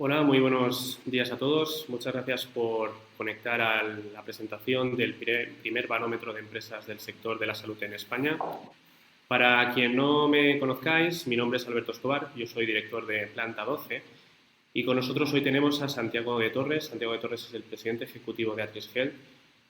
Hola, muy buenos días a todos. Muchas gracias por conectar a la presentación del primer barómetro de empresas del sector de la salud en España. Para quien no me conozcáis, mi nombre es Alberto Escobar, yo soy director de Planta 12 y con nosotros hoy tenemos a Santiago de Torres. Santiago de Torres es el presidente ejecutivo de Atris Health.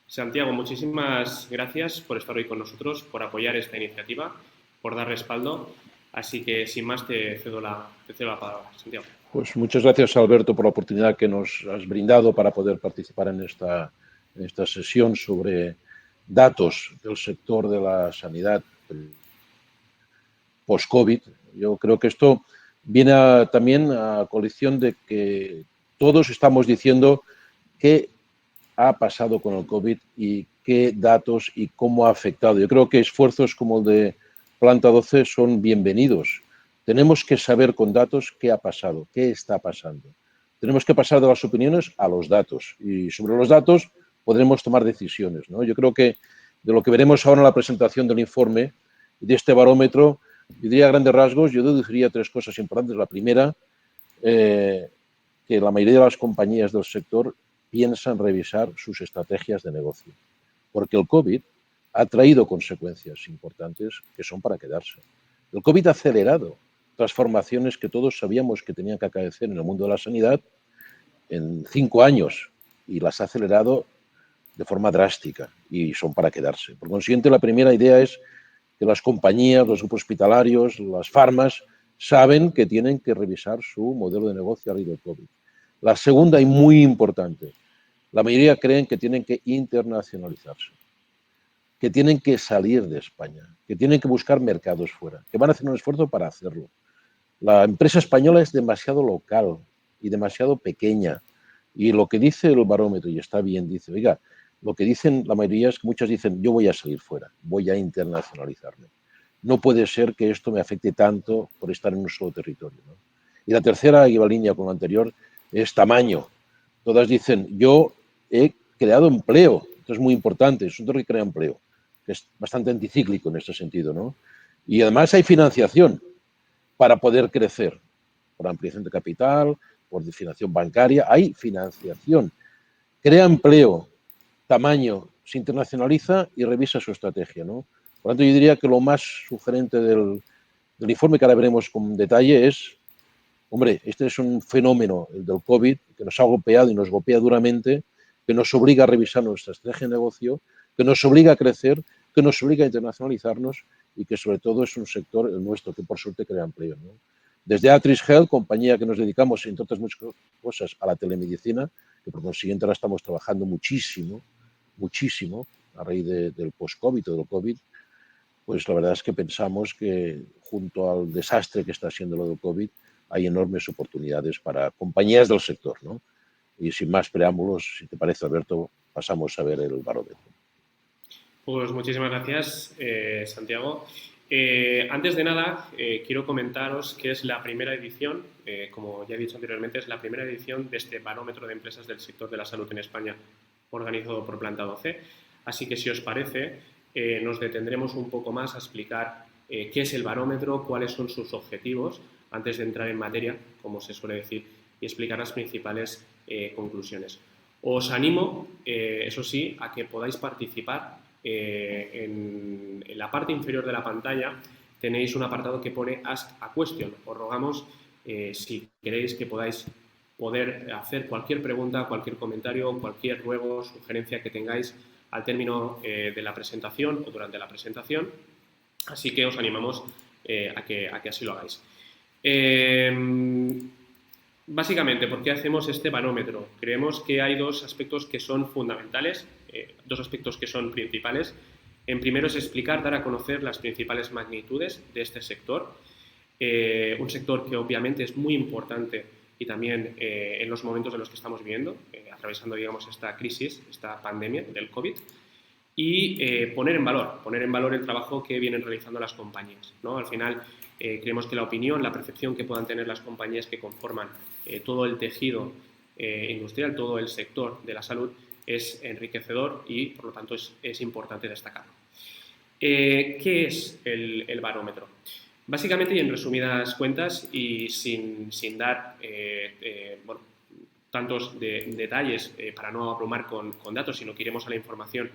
Santiago, muchísimas gracias por estar hoy con nosotros, por apoyar esta iniciativa, por dar respaldo. Así que, sin más, te cedo la palabra, Santiago. Pues muchas gracias, Alberto, por la oportunidad que nos has brindado para poder participar en esta sesión sobre datos del sector de la sanidad post-COVID. Yo creo que esto viene también a colación de que todos estamos diciendo qué ha pasado con el COVID y qué datos y cómo ha afectado. Yo creo que esfuerzos como el de Planta 12 son bienvenidos. Tenemos que saber con datos qué ha pasado, qué está pasando. Tenemos que pasar de las opiniones a los datos y sobre los datos podremos tomar decisiones, ¿no? Yo creo que de lo que veremos ahora en la presentación del informe y de este barómetro, yo diría a grandes rasgos, yo deduciría tres cosas importantes. La primera, que la mayoría de las compañías del sector piensan revisar sus estrategias de negocio, porque el COVID ha traído consecuencias importantes que son para quedarse. El COVID ha acelerado transformaciones que todos sabíamos que tenían que acaecer en el mundo de la sanidad en 5 años y las ha acelerado de forma drástica y son para quedarse. Por consiguiente, la primera idea es que las compañías, los grupos hospitalarios, las farmas, saben que tienen que revisar su modelo de negocio a raíz del COVID. La segunda y muy importante, la mayoría creen que tienen que internacionalizarse, que tienen que salir de España, que tienen que buscar mercados fuera, que van a hacer un esfuerzo para hacerlo. La empresa española es demasiado local y demasiado pequeña. Y lo que dice el barómetro, y está bien, dice, oiga, lo que dicen la mayoría es que muchos dicen, yo voy a salir fuera, voy a internacionalizarme. No puede ser que esto me afecte tanto por estar en un solo territorio, ¿no? Y la tercera, y va en línea con lo anterior, es tamaño. Todas dicen, yo he creado empleo. Esto es muy importante, es un sector que crea empleo, que es bastante anticíclico en este sentido, ¿no? Y además hay financiación para poder crecer, por ampliación de capital, por financiación bancaria, hay financiación. Crea empleo, tamaño, se internacionaliza y revisa su estrategia, ¿no? Por lo tanto, yo diría que lo más sugerente del informe, que ahora veremos con detalle, es, hombre, este es un fenómeno, el del COVID, que nos ha golpeado y nos golpea duramente, que nos obliga a revisar nuestra estrategia de negocio, que nos obliga a crecer, que nos obliga a internacionalizarnos y que sobre todo es un sector, el nuestro, que por suerte crea empleo, ¿no? Desde Atris Health, compañía que nos dedicamos, entre otras muchas cosas, a la telemedicina, que por consiguiente ahora estamos trabajando muchísimo, a raíz del post-COVID o del COVID, pues la verdad es que pensamos que junto al desastre que está siendo lo del COVID, hay enormes oportunidades para compañías del sector, ¿no? Y sin más preámbulos, si te parece, Alberto, pasamos a ver el barómetro. Pues muchísimas gracias, Santiago. Antes de nada, quiero comentaros que es la primera edición, como ya he dicho anteriormente, es la primera edición de este barómetro de empresas del sector de la salud en España, organizado por Planta 12. Así que, si os parece, nos detendremos un poco más a explicar qué es el barómetro, cuáles son sus objetivos, antes de entrar en materia, como se suele decir, y explicar las principales conclusiones. Os animo, eso sí, a que podáis participar. En la parte inferior de la pantalla tenéis un apartado que pone Ask a Question. Os rogamos, si queréis, que poder hacer cualquier pregunta, cualquier comentario, cualquier ruego, sugerencia que tengáis al término de la presentación o durante la presentación. Así que os animamos a que así lo hagáis. Básicamente, ¿por qué hacemos este barómetro? Creemos que hay dos aspectos que son fundamentales, dos aspectos que son principales. En primero es explicar, dar a conocer las principales magnitudes de este sector, un sector que obviamente es muy importante y también en los momentos en los que estamos viviendo, atravesando, digamos, esta crisis, esta pandemia del COVID, y poner en valor el trabajo que vienen realizando las compañías, ¿no? Al final, creemos que la opinión, la percepción que puedan tener las compañías que conforman todo el tejido industrial, todo el sector de la salud, es enriquecedor y, por lo tanto, es importante destacarlo. ¿Qué es el barómetro? Básicamente y en resumidas cuentas y sin dar bueno, tantos detalles para no abrumar con datos, sino que iremos a la información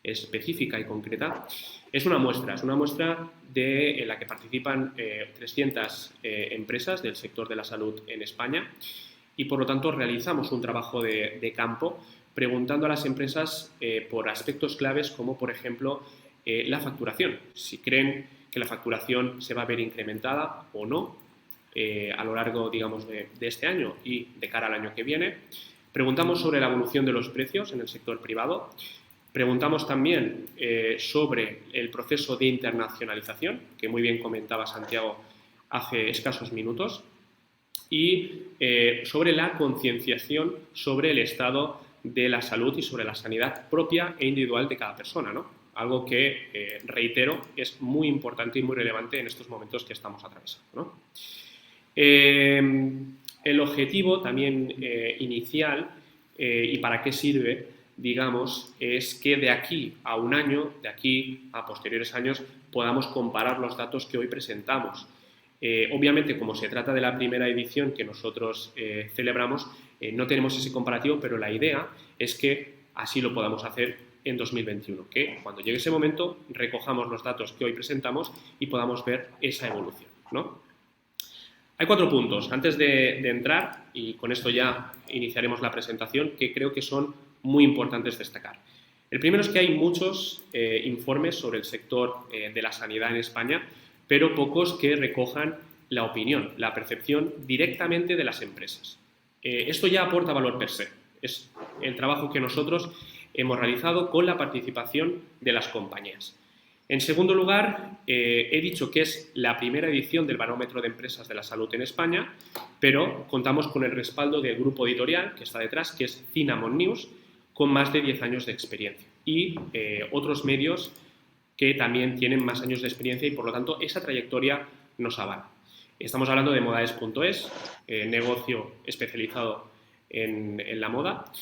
específica y concreta, es una muestra en la que participan 300 empresas del sector de la salud en España y por lo tanto realizamos un trabajo de campo preguntando a las empresas por aspectos claves como por ejemplo la facturación, si creen que la facturación se va a ver incrementada o no a lo largo, digamos, de este año y de cara al año que viene. Preguntamos sobre la evolución de los precios en el sector privado. Preguntamos también sobre el proceso de internacionalización, que muy bien comentaba Santiago hace escasos minutos, y sobre la concienciación sobre el estado de la salud y sobre la sanidad propia e individual de cada persona, ¿no? Algo que, reitero, es muy importante y muy relevante en estos momentos que estamos atravesando, ¿no? El objetivo también inicial y para qué sirve, digamos, es que de aquí a un año, de aquí a posteriores años, podamos comparar los datos que hoy presentamos. Obviamente, como se trata de la primera edición que nosotros celebramos, no tenemos ese comparativo, pero la idea es que así lo podamos hacer en 2021, que cuando llegue ese momento recojamos los datos que hoy presentamos y podamos ver esa evolución, ¿no? Hay 4 puntos antes de entrar, y con esto ya iniciaremos la presentación, que creo que son muy importantes destacar. El primero es que hay muchos informes sobre el sector de la sanidad en España, pero pocos que recojan la opinión, la percepción directamente de las empresas. Esto ya aporta valor per se. Es el trabajo que nosotros hemos realizado con la participación de las compañías. En segundo lugar, he dicho que es la primera edición del Barómetro de Empresas de la Salud en España, pero contamos con el respaldo del grupo editorial que está detrás, que es Cinnamon News, con más de 10 años de experiencia, y otros medios que también tienen más años de experiencia y, por lo tanto, esa trayectoria nos avala. Estamos hablando de Modades.es, negocio especializado en la moda.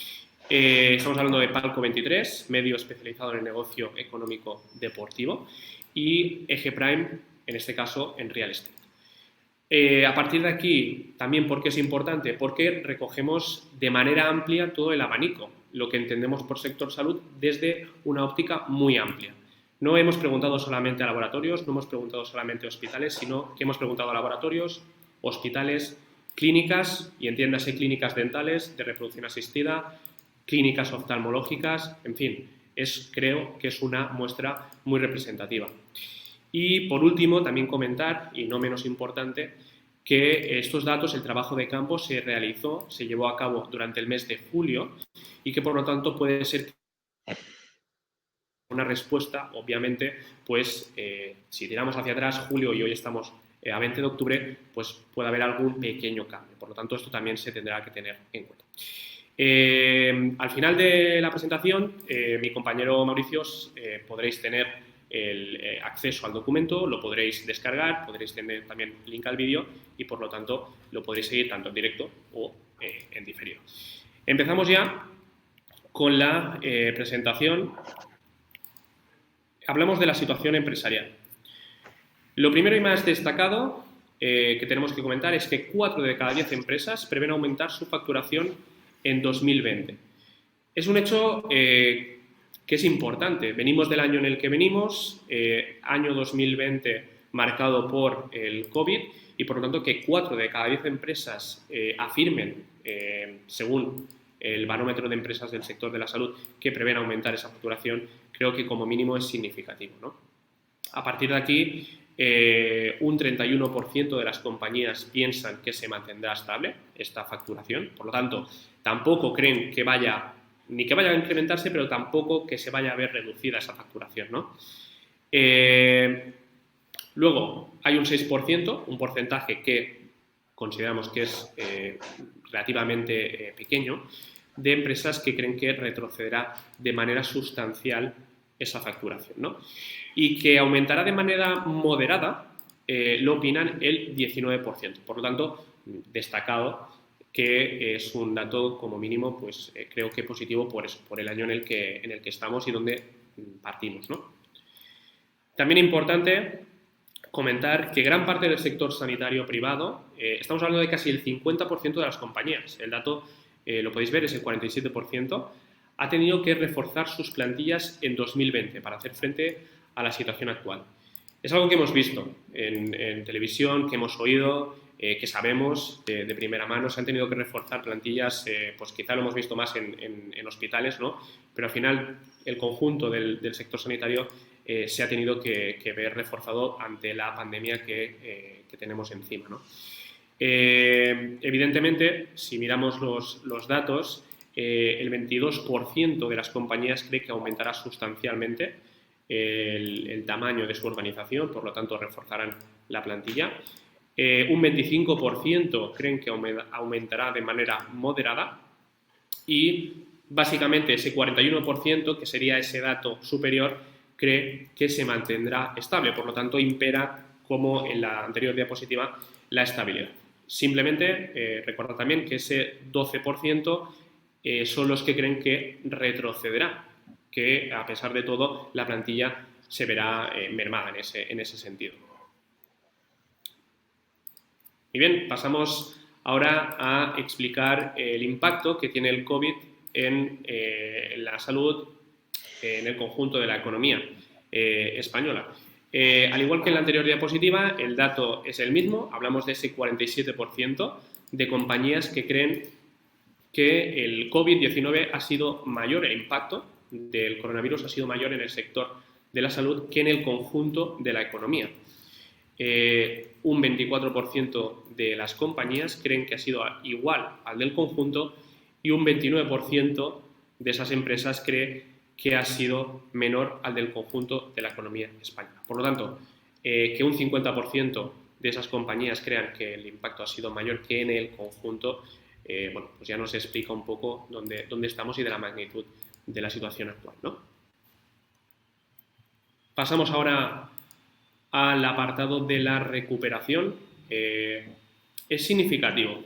Estamos hablando de Palco 23, medio especializado en el negocio económico deportivo, y Eje Prime, en este caso, en real estate. A partir de aquí, también, ¿por qué es importante? Porque recogemos de manera amplia todo el abanico, lo que entendemos por sector salud desde una óptica muy amplia. No hemos preguntado solamente a laboratorios, no hemos preguntado solamente a hospitales, sino que hemos preguntado a laboratorios, hospitales, clínicas, y entiéndase clínicas dentales, de reproducción asistida, clínicas oftalmológicas, en fin, creo que es una muestra muy representativa. Y por último, también comentar, y no menos importante, que estos datos, el trabajo de campo se llevó a cabo durante el mes de julio y que por lo tanto puede ser una respuesta, obviamente, pues si tiramos hacia atrás, julio y hoy estamos a 20 de octubre, pues puede haber algún pequeño cambio. Por lo tanto, esto también se tendrá que tener en cuenta. Al final de la presentación, mi compañero Mauricio, podréis tener el acceso al documento, lo podréis descargar, podréis tener también link al vídeo y por lo tanto lo podréis seguir tanto en directo o en diferido. Empezamos ya con la presentación. Hablamos de la situación empresarial. Lo primero y más destacado que tenemos que comentar es que 4 de cada 10 empresas prevén aumentar su facturación en 2020. Es un hecho que es importante. Venimos del año en el que venimos, año 2020 marcado por el COVID, y por lo tanto que 4 de cada 10 empresas afirmen, según el barómetro de empresas del sector de la salud, que prevén aumentar esa facturación, creo que como mínimo es significativo, ¿no? A partir de aquí, un 31% de las compañías piensan que se mantendrá estable esta facturación, por lo tanto, tampoco creen que vaya a incrementarse, pero tampoco que se vaya a ver reducida esa facturación, ¿no? Luego, hay un 6%, un porcentaje que consideramos que es relativamente pequeño, de empresas que creen que retrocederá de manera sustancial esa facturación, ¿no? Y que aumentará de manera moderada, lo opinan el 19%. Por lo tanto, destacado que es un dato como mínimo, pues creo que positivo por eso, por el año en el que estamos y donde partimos, ¿no? También importante comentar que gran parte del sector sanitario privado, estamos hablando de casi el 50% de las compañías, el dato lo podéis ver, es el 47%, ha tenido que reforzar sus plantillas en 2020 para hacer frente a la situación actual. Es algo que hemos visto en televisión, que hemos oído, que sabemos de primera mano. Se han tenido que reforzar plantillas, pues quizá lo hemos visto más en hospitales, ¿no? Pero al final el conjunto del sector sanitario se ha tenido que ver reforzado ante la pandemia que tenemos encima, ¿no? Evidentemente, si miramos los datos, el 22% de las compañías cree que aumentará sustancialmente el tamaño de su organización, por lo tanto reforzarán la plantilla. Un 25% creen que aumentará de manera moderada y básicamente ese 41%, que sería ese dato superior, cree que se mantendrá estable. Por lo tanto, impera, como en la anterior diapositiva, la estabilidad. Simplemente recordad también que ese 12% son los que creen que retrocederá, que a pesar de todo la plantilla se verá mermada en ese sentido. Y bien, pasamos ahora a explicar el impacto que tiene el COVID en la salud en el conjunto de la economía española. Al igual que en la anterior diapositiva, el dato es el mismo, hablamos de ese 47% de compañías que creen que el COVID-19 ha sido mayor, el impacto del coronavirus ha sido mayor en el sector de la salud que en el conjunto de la economía. Un 24% de las compañías creen que ha sido igual al del conjunto y un 29% de esas empresas cree que ha sido menor al del conjunto de la economía española. Por lo tanto, que un 50% de esas compañías crean que el impacto ha sido mayor que en el conjunto, bueno, pues ya nos explica un poco dónde estamos y de la magnitud de la situación actual, ¿no? Pasamos ahora al apartado de la recuperación. Es significativo.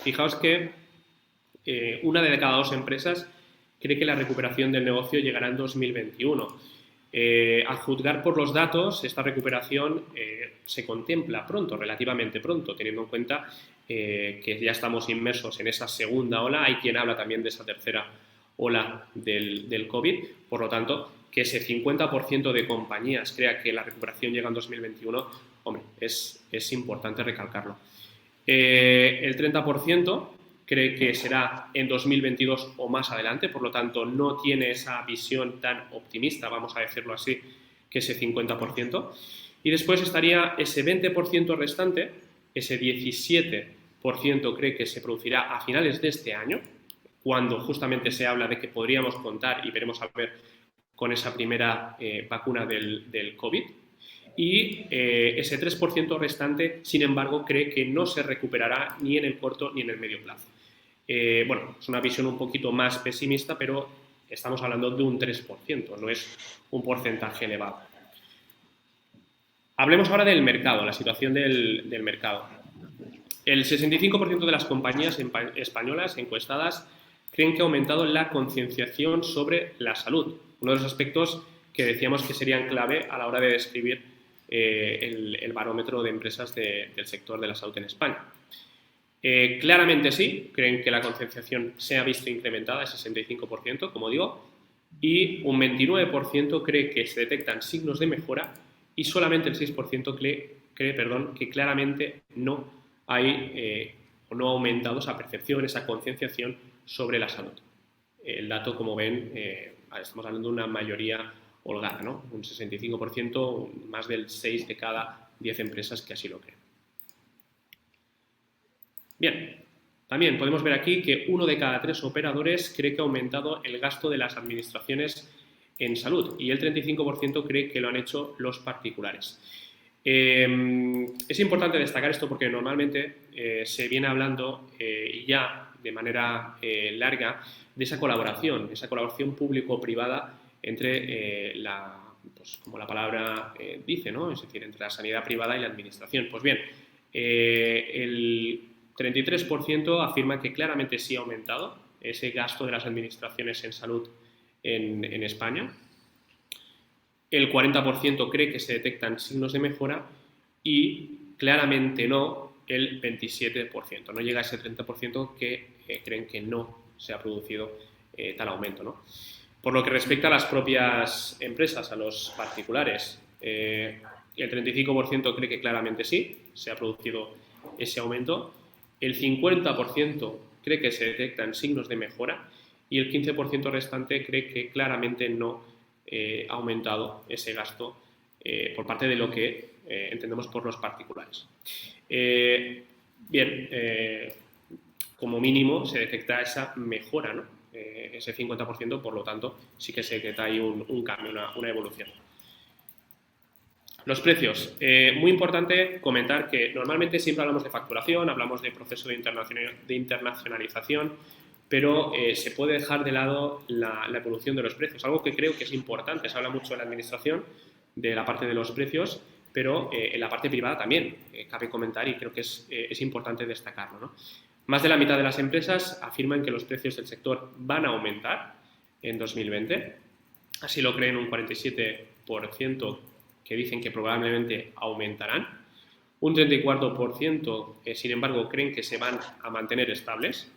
Fijaos que una de cada dos empresas cree que la recuperación del negocio llegará en 2021. A juzgar por los datos, esta recuperación se contempla pronto, relativamente pronto, teniendo en cuenta que ya estamos inmersos en esa segunda ola. Hay quien habla también de esa tercera ola del COVID. Por lo tanto, que ese 50% de compañías crea que la recuperación llega en 2021, hombre, es importante recalcarlo. El 30% cree que será en 2022 o más adelante, por lo tanto no tiene esa visión tan optimista, vamos a decirlo así, que ese 50%. Y después estaría ese 20% restante, ese 17% cree que se producirá a finales de este año, cuando justamente se habla de que podríamos contar, y veremos a ver, con esa primera vacuna del COVID. Y ese 3% restante, sin embargo, cree que no se recuperará ni en el corto ni en el medio plazo. Bueno, es una visión un poquito más pesimista, pero estamos hablando de un 3%, no es un porcentaje elevado. Hablemos ahora del mercado, la situación del mercado. El 65% de las compañías españolas encuestadas creen que ha aumentado la concienciación sobre la salud, uno de los aspectos que decíamos que serían clave a la hora de describir el barómetro de empresas del sector de la salud en España. Claramente sí, creen que la concienciación se ha visto incrementada, el 65%, como digo, y un 29% cree que se detectan signos de mejora y solamente el 6% cree que claramente no hay o no ha aumentado esa percepción, esa concienciación sobre la salud. El dato, como ven, estamos hablando de una mayoría holgada, ¿no? Un 65%, más del 6 de cada 10 empresas que así lo creen. Bien, también podemos ver aquí que 1 de cada 3 operadores cree que ha aumentado el gasto de las administraciones en salud y el 35% cree que lo han hecho los particulares. Es importante destacar esto porque normalmente se viene hablando ya de manera larga de esa colaboración público-privada entre pues como la palabra dice, ¿no? Es decir, entre la sanidad privada y la administración. Pues bien, el 33% afirma que claramente sí ha aumentado ese gasto de las administraciones en salud en España. el 40% cree que se detectan signos de mejora y claramente no el 27%. No llega a ese 30% que creen que no se ha producido tal aumento, ¿no? Por lo que respecta a las propias empresas, a los particulares, el 35% cree que claramente sí, se ha producido ese aumento, el 50% cree que se detectan signos de mejora y el 15% restante cree que claramente no ha aumentado ese gasto por parte de lo que entendemos por los particulares. Como mínimo se detecta esa mejora, ¿no? Ese 50%, por lo tanto, sí que se detecta ahí un cambio, una evolución. Los precios. Muy importante comentar que normalmente siempre hablamos de facturación, hablamos de proceso de internacionalización, pero se puede dejar de lado la evolución de los precios, algo que creo que es importante. Se habla mucho en la administración de la parte de los precios, pero en la parte privada también cabe comentar y creo que es importante destacarlo, ¿no? Más de la mitad de las empresas afirman que los precios del sector van a aumentar en 2020, así lo creen un 47% que dicen que probablemente aumentarán, un 34% sin embargo creen que se van a mantener estables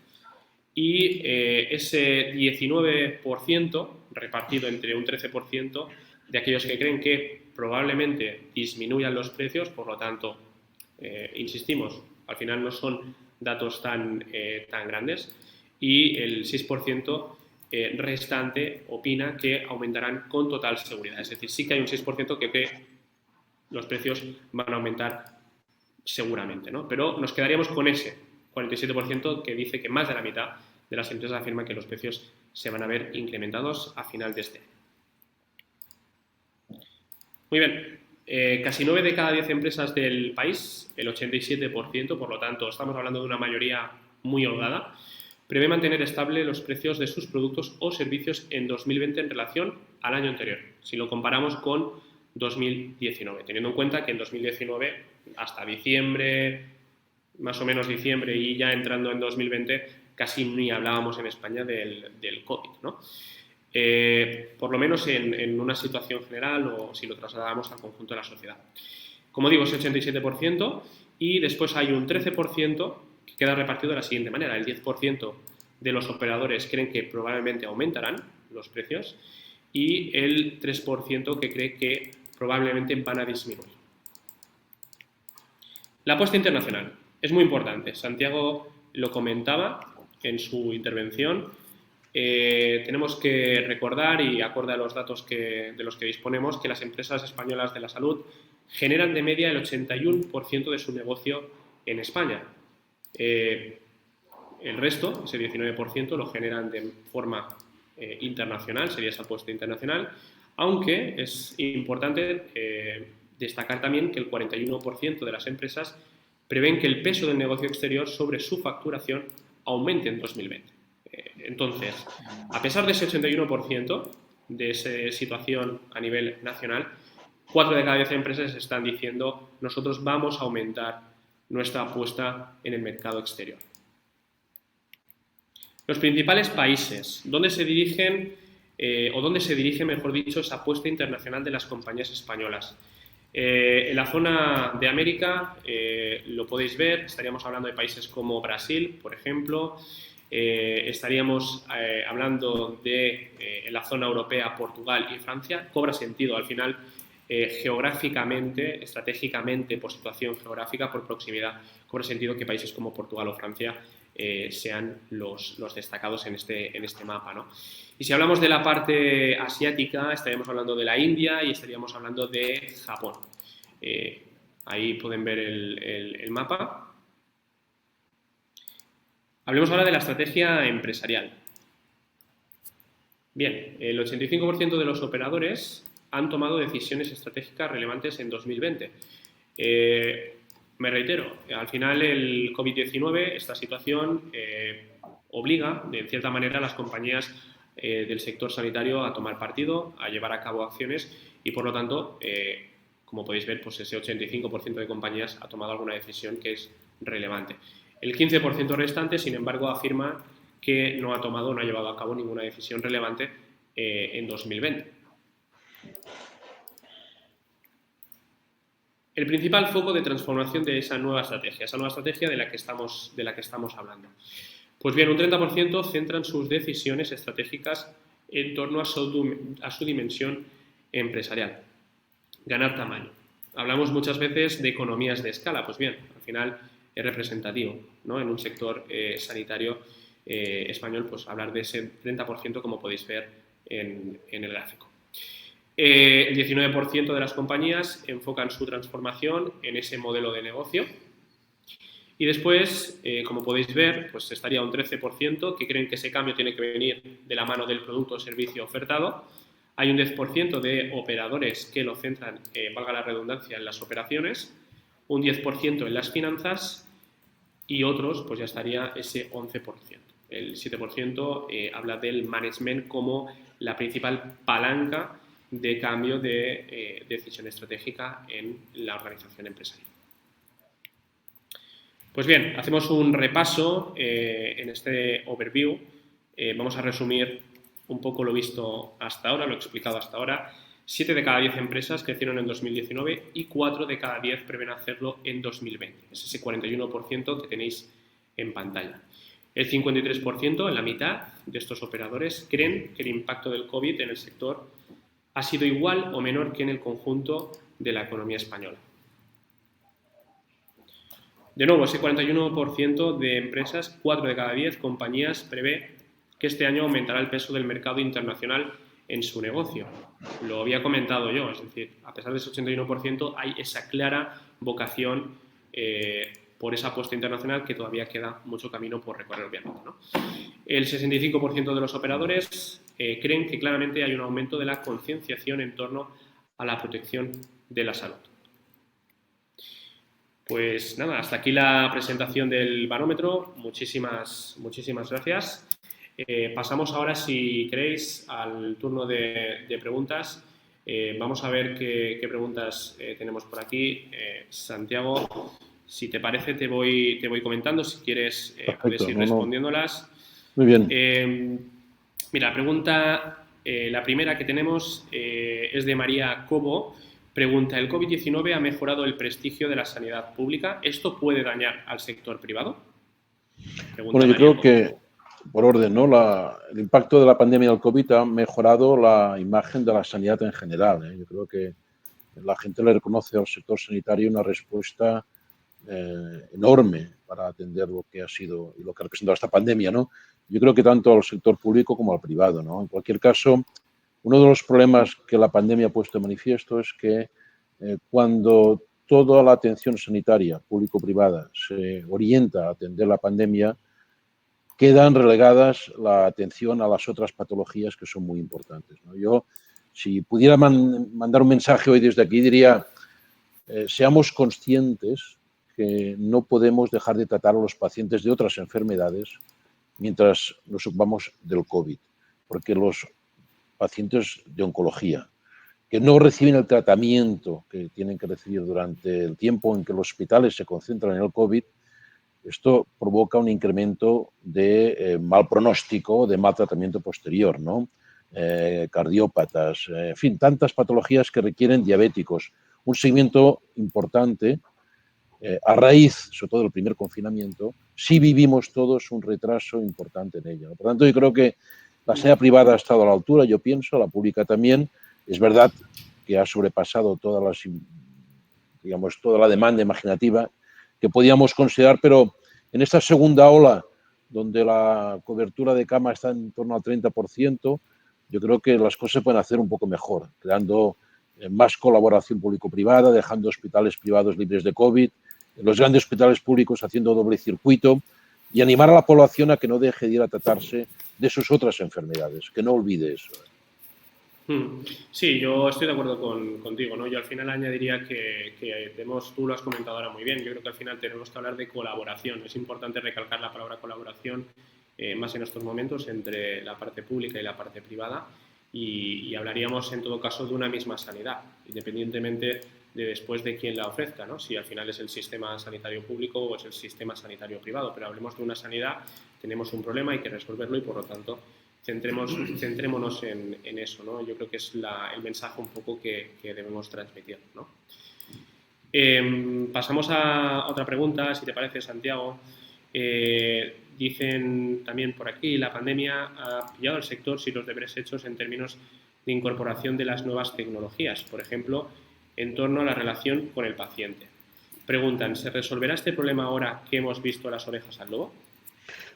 y ese 19% repartido entre un 13% de aquellos que creen que probablemente disminuyan los precios, por lo tanto, insistimos, al final no son datos tan grandes, y el 6% restante opina que aumentarán con total seguridad. Es decir, sí que hay un 6% que cree los precios van a aumentar seguramente, ¿no? Pero nos quedaríamos con ese 47% que dice que más de la mitad de las empresas afirman que los precios se van a ver incrementados a final de este año. Muy bien, casi 9 de cada 10 empresas del país, el 87%, por lo tanto estamos hablando de una mayoría muy holgada, prevé mantener estable los precios de sus productos o servicios en 2020 en relación al año anterior, si lo comparamos con 2019, teniendo en cuenta que en 2019 hasta diciembre, más o menos diciembre y ya entrando en 2020, casi ni hablábamos en España del COVID, ¿no? Por lo menos en una situación general o si lo trasladamos al conjunto de la sociedad. Como digo, es 87% y después hay un 13% que queda repartido de la siguiente manera. El 10% de los operadores creen que probablemente aumentarán los precios y el 3% que cree que probablemente van a disminuir. La apuesta internacional es muy importante. Santiago lo comentaba en su intervención. Tenemos que recordar, y acorde a los datos de los que disponemos, que las empresas españolas de la salud generan de media el 81% de su negocio en España. El resto, ese 19%, lo generan de forma internacional, sería esa apuesta internacional, aunque es importante destacar también que el 41% de las empresas prevén que el peso del negocio exterior sobre su facturación aumente en 2020. Entonces, a pesar de ese 81% de esa situación a nivel nacional, 4 de cada 10 empresas están diciendo nosotros vamos a aumentar nuestra apuesta en el mercado exterior. Los principales países, ¿dónde se dirigen dónde se dirige, mejor dicho, esa apuesta internacional de las compañías españolas? En la zona de América, lo podéis ver, estaríamos hablando de países como Brasil, por ejemplo, estaríamos hablando de en la zona europea, Portugal y Francia. Cobra sentido al final geográficamente, estratégicamente, por situación geográfica, por proximidad, cobra sentido que países como Portugal o Francia sean los destacados en este mapa, ¿no? Y si hablamos de la parte asiática, estaríamos hablando de la India y estaríamos hablando de Japón. Ahí pueden ver el mapa. Hablemos ahora de la estrategia empresarial. Bien, el 85% de los operadores han tomado decisiones estratégicas relevantes en 2020. Me reitero, al final el COVID-19, esta situación, obliga, de cierta manera, a las compañías del sector sanitario a tomar partido, a llevar a cabo acciones y, por lo tanto, como podéis ver, pues ese 85% de compañías ha tomado alguna decisión que es relevante. El 15% restante, sin embargo, afirma que no ha llevado a cabo ninguna decisión relevante en 2020. el principal foco de transformación de esa nueva estrategia de la que estamos hablando. Pues bien, un 30% centran sus decisiones estratégicas en torno a su dimensión empresarial. Ganar tamaño. Hablamos muchas veces de economías de escala. Pues bien, al final es representativo, ¿no? En un sector sanitario español, pues hablar de ese 30%, como podéis ver en el gráfico. El 19% de las compañías enfocan su transformación en ese modelo de negocio. Y después, como podéis ver, pues estaría un 13% que creen que ese cambio tiene que venir de la mano del producto o servicio ofertado. Hay un 10% de operadores que lo centran, valga la redundancia, en las operaciones, un 10% en las finanzas y otros, pues ya estaría ese 11%. El 7% habla del management como la principal palanca de cambio de decisión estratégica en la organización empresarial. Pues bien, hacemos un repaso en este overview. Vamos a resumir un poco lo visto hasta ahora, lo explicado hasta ahora. 7 de cada 10 empresas crecieron en 2019 y 4 de cada 10 prevén hacerlo en 2020. Es ese 41% que tenéis en pantalla. El 53%, en la mitad de estos operadores, creen que el impacto del COVID en el sector ha sido igual o menor que en el conjunto de la economía española. De nuevo, ese 41% de empresas, 4 de cada 10 compañías, prevé que este año aumentará el peso del mercado internacional en su negocio. Lo había comentado yo, es decir, a pesar de ese 81%, hay esa clara vocación por esa apuesta internacional que todavía queda mucho camino por recorrer, obviamente, ¿no? El 65% de los operadores creen que claramente hay un aumento de la concienciación en torno a la protección de la salud. Pues nada, hasta aquí la presentación del barómetro. Muchísimas gracias. Pasamos ahora, si queréis, al turno de preguntas. Vamos a ver qué preguntas tenemos por aquí. Santiago, si te parece, te voy comentando. Si quieres, puedes ir respondiéndolas. Muy bien. Mira, la primera que tenemos es de María Cobo. Pregunta, ¿el COVID-19 ha mejorado el prestigio de la sanidad pública? ¿Esto puede dañar al sector privado? Bueno, yo creo que, por orden, ¿no? El impacto de la pandemia del COVID ha mejorado la imagen de la sanidad en general, ¿eh? Yo creo que la gente le reconoce al sector sanitario una respuesta enorme para atender lo que ha sido y lo que ha representado esta pandemia, ¿no? Yo creo que tanto al sector público como al privado, ¿no? En cualquier caso, uno de los problemas que la pandemia ha puesto de manifiesto es que cuando toda la atención sanitaria público-privada se orienta a atender la pandemia, quedan relegadas la atención a las otras patologías que son muy importantes, ¿no? Yo, si pudiera mandar un mensaje hoy desde aquí, diría, seamos conscientes que no podemos dejar de tratar a los pacientes de otras enfermedades mientras nos ocupamos del COVID, porque los pacientes de oncología que no reciben el tratamiento que tienen que recibir durante el tiempo en que los hospitales se concentran en el COVID, esto provoca un incremento de mal pronóstico, de mal tratamiento posterior, ¿no? Cardiópatas, en fin, tantas patologías que requieren diabéticos. Un seguimiento importante a raíz, sobre todo del primer confinamiento, sí vivimos todos un retraso importante en ello, ¿no? Por tanto, yo creo que la sanidad privada ha estado a la altura, yo pienso, la pública también. Es verdad que ha sobrepasado toda la demanda imaginativa que podíamos considerar, pero en esta segunda ola, donde la cobertura de cama está en torno al 30%, yo creo que las cosas se pueden hacer un poco mejor, creando más colaboración público-privada, dejando hospitales privados libres de COVID, los grandes hospitales públicos haciendo doble circuito y animar a la población a que no deje de ir a tratarse de sus otras enfermedades, que no olvide eso. Sí, yo estoy de acuerdo contigo, ¿no? Yo al final añadiría que tú lo has comentado ahora muy bien, yo creo que al final tenemos que hablar de colaboración. Es importante recalcar la palabra colaboración, más en estos momentos, entre la parte pública y la parte privada, y hablaríamos en todo caso de una misma sanidad, independientemente de después de quién la ofrezca, ¿no? Si al final es el sistema sanitario público o es el sistema sanitario privado, pero hablemos de una sanidad, tenemos un problema, hay que resolverlo y por lo tanto centrémonos en eso, ¿no? Yo creo que es el mensaje un poco que debemos transmitir, ¿no? Pasamos a otra pregunta, si te parece, Santiago. Dicen también por aquí, la pandemia ha pillado al sector sin los deberes hechos en términos de incorporación de las nuevas tecnologías, por ejemplo, en torno a la relación con el paciente. Preguntan, ¿se resolverá este problema ahora que hemos visto las orejas al lobo?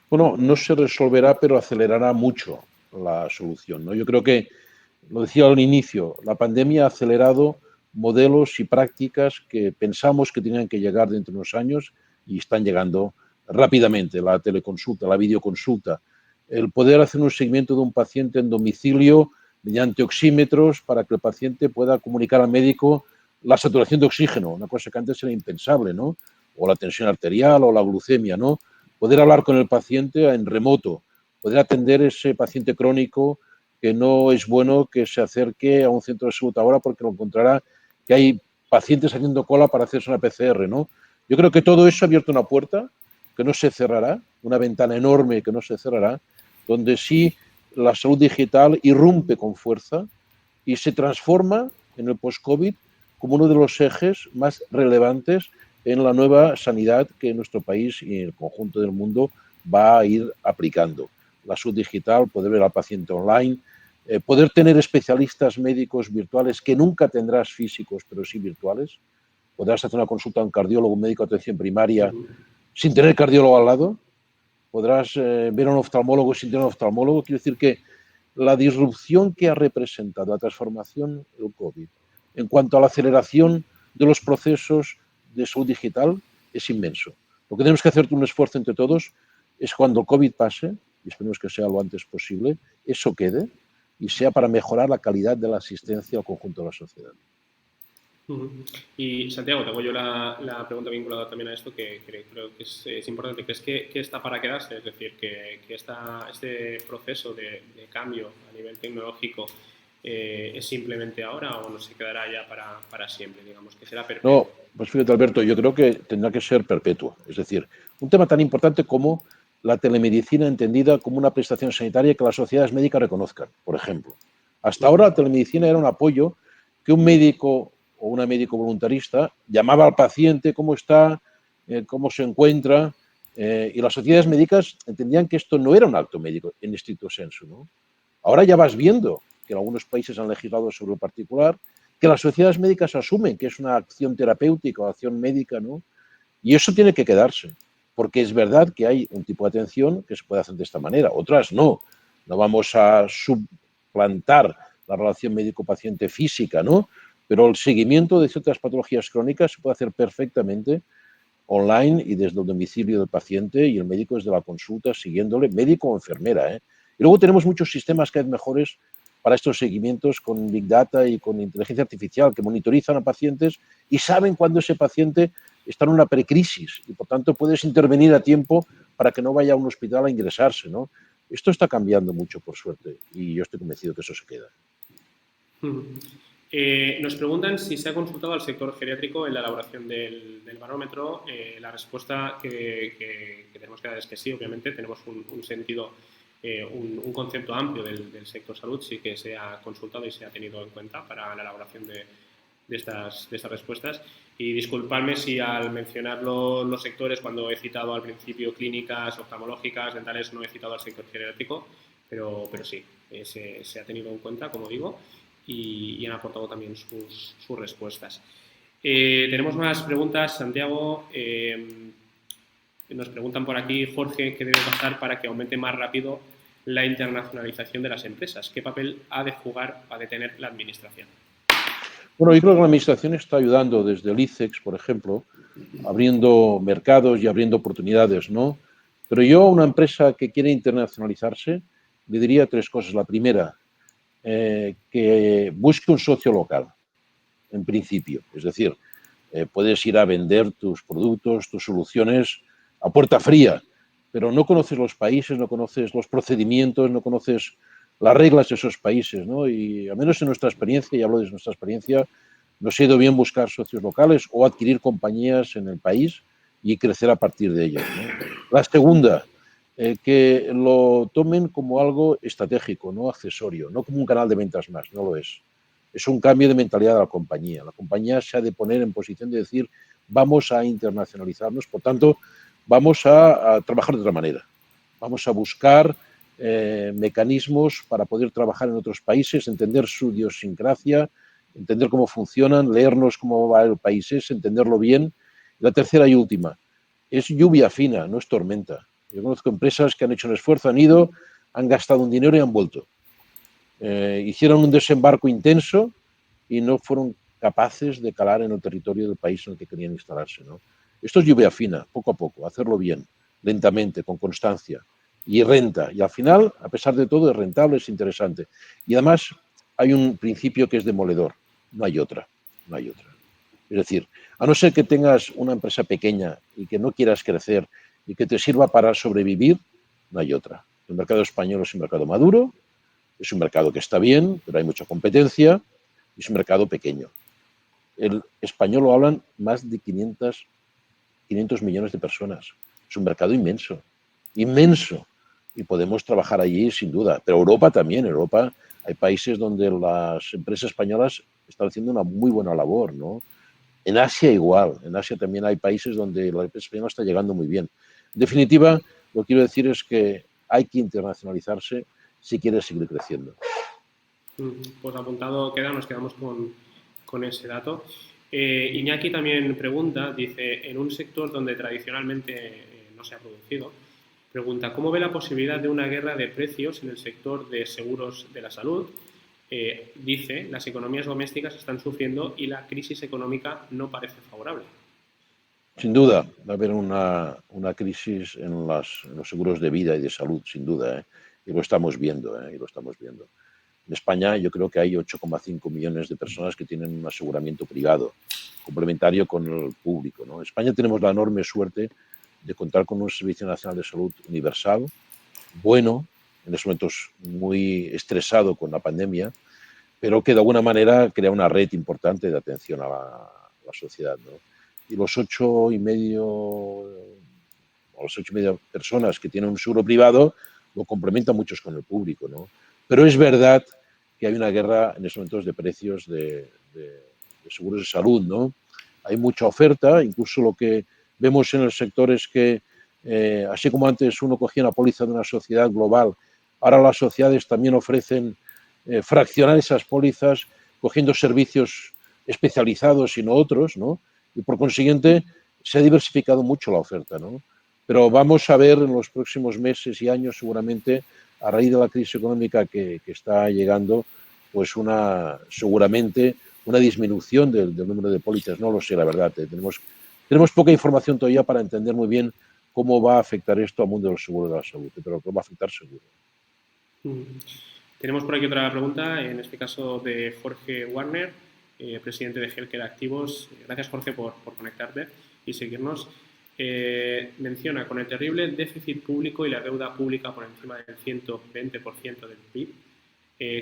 Bueno, no se resolverá, pero acelerará mucho la solución, ¿no? Yo creo que, lo decía al inicio, la pandemia ha acelerado modelos y prácticas que pensamos que tenían que llegar dentro de unos años y están llegando rápidamente. La teleconsulta, la videoconsulta, el poder hacer un seguimiento de un paciente en domicilio mediante oxímetros para que el paciente pueda comunicar al médico la saturación de oxígeno, una cosa que antes era impensable, ¿no? O la tensión arterial o la glucemia, ¿no? Poder hablar con el paciente en remoto, poder atender ese paciente crónico que no es bueno que se acerque a un centro de salud ahora porque lo encontrará que hay pacientes haciendo cola para hacerse una PCR, ¿no? Yo creo que todo eso ha abierto una puerta que no se cerrará, una ventana enorme que no se cerrará, donde sí la salud digital irrumpe con fuerza y se transforma en el post-COVID como uno de los ejes más relevantes en la nueva sanidad que nuestro país y el conjunto del mundo va a ir aplicando. La salud digital, poder ver al paciente online, poder tener especialistas médicos virtuales que nunca tendrás físicos, pero sí virtuales. Podrás hacer una consulta a un cardiólogo, un médico de atención primaria, sin tener cardiólogo al lado. Podrás ver a un oftalmólogo sin tener un oftalmólogo. Quiero decir que la disrupción que ha representado la transformación del COVID en cuanto a la aceleración de los procesos de salud digital es inmenso. Lo que tenemos que hacer un esfuerzo entre todos es cuando el COVID pase, y esperemos que sea lo antes posible, eso quede y sea para mejorar la calidad de la asistencia al conjunto de la sociedad. Y Santiago, te hago yo la pregunta vinculada también a esto, que creo que es importante. ¿Crees que está para quedarse? Es decir, que este proceso de cambio a nivel tecnológico es simplemente ahora o no se quedará ya para siempre, digamos, que será perpetuo. No, pues fíjate, Alberto, yo creo que tendrá que ser perpetuo. Es decir, un tema tan importante como la telemedicina entendida como una prestación sanitaria que las sociedades médicas reconozcan, por ejemplo. Hasta ahora la telemedicina era un apoyo que un médico o una médico voluntarista llamaba al paciente cómo está, cómo se encuentra, y las sociedades médicas entendían que esto no era un acto médico en estricto sensu, ¿no? Ahora ya vas viendo que en algunos países han legislado sobre lo particular, que las sociedades médicas asumen que es una acción terapéutica o acción médica, ¿no? Y eso tiene que quedarse, porque es verdad que hay un tipo de atención que se puede hacer de esta manera, otras no. No vamos a suplantar la relación médico-paciente física, ¿no? Pero el seguimiento de ciertas patologías crónicas se puede hacer perfectamente online y desde el domicilio del paciente y el médico desde la consulta siguiéndole, médico o enfermera, ¿eh? Y luego tenemos muchos sistemas cada vez mejores para estos seguimientos con Big Data y con inteligencia artificial que monitorizan a pacientes y saben cuándo ese paciente está en una precrisis y por tanto puedes intervenir a tiempo para que no vaya a un hospital a ingresarse, ¿no? Esto está cambiando mucho, por suerte, y yo estoy convencido que eso se queda. Nos preguntan si se ha consultado al sector geriátrico en la elaboración del barómetro. La respuesta que tenemos que dar es que sí, obviamente. Tenemos un sentido, un concepto amplio del sector salud, sí que se ha consultado y se ha tenido en cuenta para la elaboración de estas respuestas. Y disculpadme si al mencionar los sectores, cuando he citado al principio clínicas, oftalmológicas, dentales, no he citado al sector geriátrico, pero sí, se ha tenido en cuenta, como digo, y han aportado también sus respuestas. Tenemos más preguntas, Santiago. Nos preguntan por aquí, Jorge, ¿qué debe pasar para que aumente más rápido la internacionalización de las empresas? ¿Qué papel ha de jugar, ha de tener la administración? Bueno, yo creo que la administración está ayudando desde el ICEX, por ejemplo, abriendo mercados y abriendo oportunidades, ¿no? Pero yo a una empresa que quiere internacionalizarse le diría tres cosas. La primera, que busque un socio local, en principio. Es decir, puedes ir a vender tus productos, tus soluciones a puerta fría, pero no conoces los países, no conoces los procedimientos, no conoces las reglas de esos países, ¿no? Y al menos en nuestra experiencia, y hablo de nuestra experiencia, nos ha ido bien buscar socios locales o adquirir compañías en el país y crecer a partir de ellas, ¿no? La segunda, que lo tomen como algo estratégico, no accesorio, no como un canal de ventas más, no lo es. es un cambio de mentalidad de la compañía. La compañía se ha de poner en posición de decir, vamos a internacionalizarnos, por tanto, vamos a trabajar de otra manera. Vamos a buscar mecanismos para poder trabajar en otros países, entender su idiosincrasia, entender cómo funcionan, leernos cómo va el país, entenderlo bien. La tercera y última, es lluvia fina, no es tormenta. Yo conozco empresas que han hecho un esfuerzo, han ido, han gastado un dinero y han vuelto. Hicieron un desembarco intenso y no fueron capaces de calar en el territorio del país en el que querían instalarse, ¿no? Esto es lluvia fina, poco a poco, hacerlo bien, lentamente, con constancia. Y renta. Y al final, a pesar de todo, es rentable, es interesante. Y además hay un principio que es demoledor. No hay otra. No hay otra. Es decir, a no ser que tengas una empresa pequeña y que no quieras crecer y que te sirva para sobrevivir, no hay otra. El mercado español es un mercado maduro, es un mercado que está bien, pero hay mucha competencia y es un mercado pequeño. El español lo hablan más de 500 millones de personas. Es un mercado inmenso, inmenso. Y podemos trabajar allí sin duda. Pero Europa también. En Europa hay países donde las empresas españolas están haciendo una muy buena labor, ¿no? En Asia igual. En Asia también hay países donde la empresa española está llegando muy bien. En definitiva, lo que quiero decir es que hay que internacionalizarse si quiere seguir creciendo. Pues apuntado queda, nos quedamos con ese dato. Iñaki también pregunta, dice, en un sector donde tradicionalmente no se ha producido, pregunta, ¿cómo ve la posibilidad de una guerra de precios en el sector de seguros de la salud? Dice, las economías domésticas están sufriendo y la crisis económica no parece favorable. Sin duda, va a haber una crisis en los seguros de vida y de salud, sin duda, ¿eh? Y lo estamos viendo, ¿eh? Y lo estamos viendo. En España yo creo que hay 8,5 millones de personas que tienen un aseguramiento privado, complementario con el público, ¿no? En España tenemos la enorme suerte de contar con un Servicio Nacional de Salud universal, bueno, en estos momentos muy estresado con la pandemia, pero que de alguna manera crea una red importante de atención a la sociedad, ¿no? Y los 8,5 personas que tienen un seguro privado lo complementan muchos con el público, ¿no? Pero es verdad que hay una guerra en estos momentos de precios de seguros de salud, ¿no? Hay mucha oferta, incluso lo que vemos en el sector es que, así como antes uno cogía una póliza de una sociedad global, ahora las sociedades también ofrecen fraccionar esas pólizas cogiendo servicios especializados y no otros, ¿no? Y por consiguiente se ha diversificado mucho la oferta, ¿no? Pero vamos a ver en los próximos meses y años seguramente, a raíz de la crisis económica que está llegando, pues seguramente una disminución del número de pólizas. No lo sé, la verdad. Tenemos poca información todavía para entender muy bien cómo va a afectar esto al mundo del seguro de la salud, pero que va a afectar seguro. Tenemos por aquí otra pregunta, en este caso de Jorge Warner, presidente de Healthcare Activos. Gracias, Jorge, por conectarte y seguirnos. Menciona, con el terrible déficit público y la deuda pública por encima del 120% del PIB,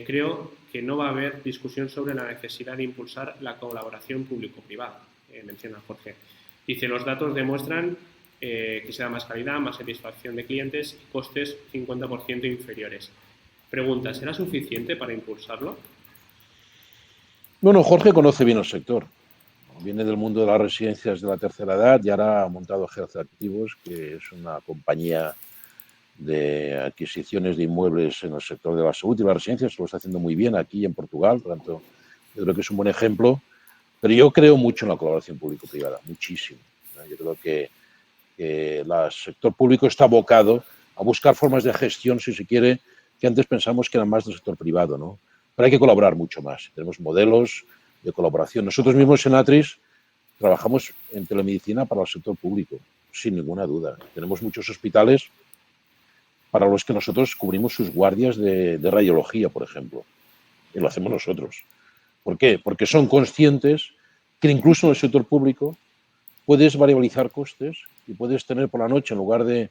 creo que no va a haber discusión sobre la necesidad de impulsar la colaboración público-privada, menciona Jorge. Dice, los datos demuestran que se da más calidad, más satisfacción de clientes y costes 50% inferiores. Pregunta, ¿será suficiente para impulsarlo? Bueno, Jorge conoce bien el sector. Viene del mundo de las residencias de la tercera edad y ahora ha montado Health Activos, que es una compañía de adquisiciones de inmuebles en el sector de la salud y las residencias. Lo está haciendo muy bien aquí en Portugal, por tanto, yo creo que es un buen ejemplo. Pero yo creo mucho en la colaboración público-privada, muchísimo. Yo creo que el sector público está abocado a buscar formas de gestión, si se quiere, que antes pensamos que eran más del sector privado, ¿no? Pero hay que colaborar mucho más. Tenemos modelos de colaboración. Nosotros mismos en Atris trabajamos en telemedicina para el sector público, sin ninguna duda. Tenemos muchos hospitales para los que nosotros cubrimos sus guardias de radiología, por ejemplo. Y lo hacemos nosotros. ¿Por qué? Porque son conscientes que incluso en el sector público puedes variabilizar costes y puedes tener por la noche, en lugar de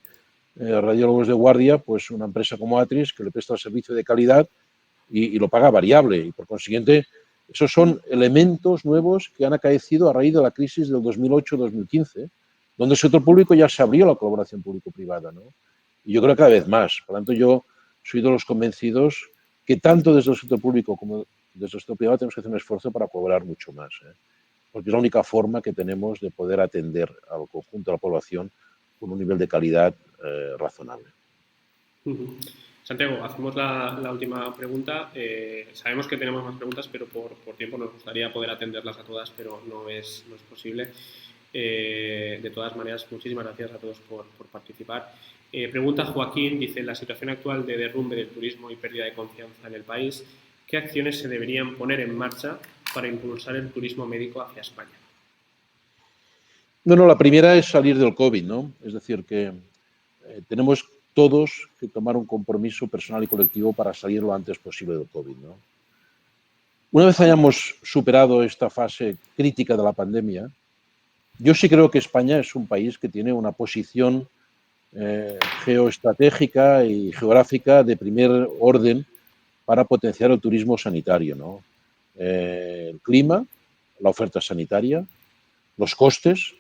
radiólogos de guardia, pues una empresa como Atris que le presta el servicio de calidad y lo paga variable. Y por consiguiente, esos son elementos nuevos que han acaecido a raíz de la crisis del 2008-2015, donde el sector público ya se abrió la colaboración público-privada, ¿no? Y yo creo que cada vez más. Por lo tanto, yo soy de los convencidos que tanto desde el sector público como Desde el sector privado tenemos que hacer un esfuerzo para cobrar mucho más, porque es la única forma que tenemos de poder atender al conjunto de la población con un nivel de calidad razonable. Santiago, hacemos la última pregunta. Sabemos que tenemos más preguntas, pero por tiempo nos gustaría poder atenderlas a todas, pero no es posible. De todas maneras, muchísimas gracias a todos por participar. Pregunta Joaquín, dice, en la situación actual de derrumbe del turismo y pérdida de confianza en el país, ¿qué acciones se deberían poner en marcha para impulsar el turismo médico hacia España? Bueno, la primera es salir del COVID, ¿no? Es decir, que tenemos todos que tomar un compromiso personal y colectivo para salir lo antes posible del COVID, ¿no? Una vez hayamos superado esta fase crítica de la pandemia, yo sí creo que España es un país que tiene una posición geoestratégica y geográfica de primer orden para potenciar el turismo sanitario, ¿no? El clima, la oferta sanitaria, los costes,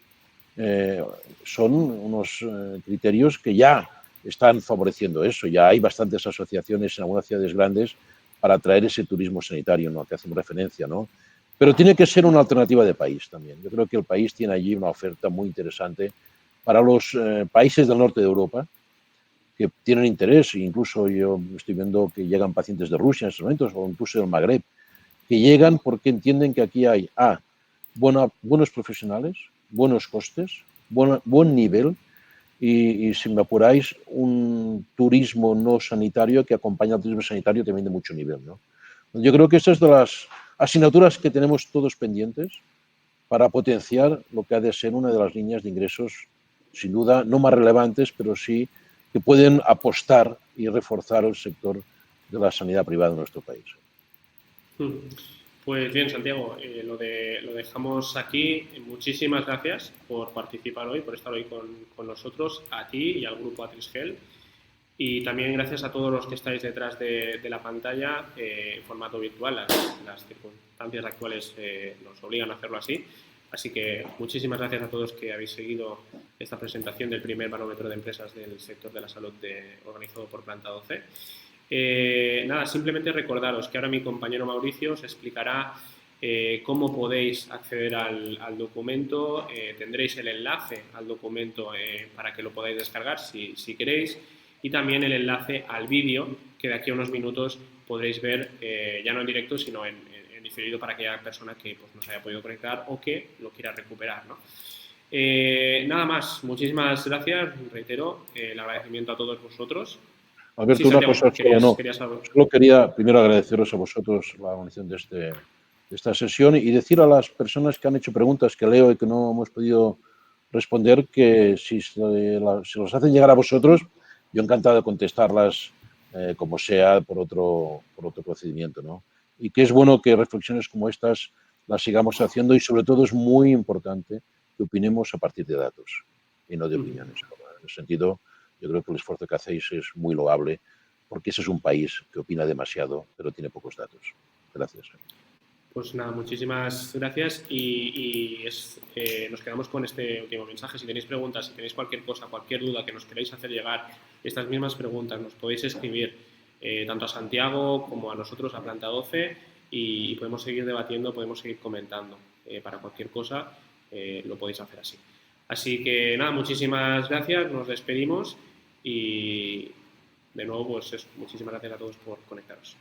son unos criterios que ya están favoreciendo eso. Ya hay bastantes asociaciones en algunas ciudades grandes para atraer ese turismo sanitario, ¿no?, al que hacemos referencia, ¿no? Pero tiene que ser una alternativa de país también. Yo creo que el país tiene allí una oferta muy interesante para los países del norte de Europa que tienen interés, incluso yo estoy viendo que llegan pacientes de Rusia en estos momentos, o incluso del Magreb, que llegan porque entienden que aquí hay buenos profesionales, buenos costes, buen nivel y, si me apuráis, un turismo no sanitario que acompaña al turismo sanitario también de mucho nivel, ¿no? Yo creo que esa es de las asignaturas que tenemos todos pendientes para potenciar lo que ha de ser una de las líneas de ingresos, sin duda, no más relevantes, pero sí que pueden apostar y reforzar el sector de la sanidad privada en nuestro país. Pues bien, Santiago, lo dejamos aquí. Muchísimas gracias por participar hoy, por estar hoy con nosotros, a ti y al grupo Atrisgel. Y también gracias a todos los que estáis detrás de la pantalla en formato virtual. Las circunstancias actuales nos obligan a hacerlo así. Así que muchísimas gracias a todos que habéis seguido esta presentación del primer barómetro de empresas del sector de la salud organizado por Planta 12. Nada, simplemente recordaros que ahora mi compañero Mauricio os explicará cómo podéis acceder al documento. Tendréis el enlace al documento para que lo podáis descargar si queréis, y también el enlace al vídeo que de aquí a unos minutos podréis ver, ya no en directo sino en diferido, para aquella persona que pues, no se haya podido conectar o que lo quiera recuperar, ¿no? Nada más, muchísimas gracias, reitero el agradecimiento a todos vosotros. Sí, Alberto, una Santiago, cosa solo, no. querías algo. Solo quería primero agradeceros a vosotros la organización de esta sesión y decir a las personas que han hecho preguntas que leo y que no hemos podido responder que si los hacen llegar a vosotros, yo encantado de contestarlas como sea por otro procedimiento, ¿no? Y que es bueno que reflexiones como estas las sigamos haciendo y sobre todo es muy importante que opinemos a partir de datos y no de opiniones. En ese sentido, yo creo que el esfuerzo que hacéis es muy loable, porque ese es un país que opina demasiado, pero tiene pocos datos. Gracias. Pues nada, muchísimas gracias y nos quedamos con este último mensaje. Si tenéis preguntas, si tenéis cualquier cosa, cualquier duda que nos queráis hacer llegar, estas mismas preguntas nos podéis escribir tanto a Santiago como a nosotros, a Planta 12, y podemos seguir debatiendo, podemos seguir comentando. Para cualquier cosa lo podéis hacer así. Así que nada, muchísimas gracias, nos despedimos y de nuevo pues muchísimas gracias a todos por conectaros.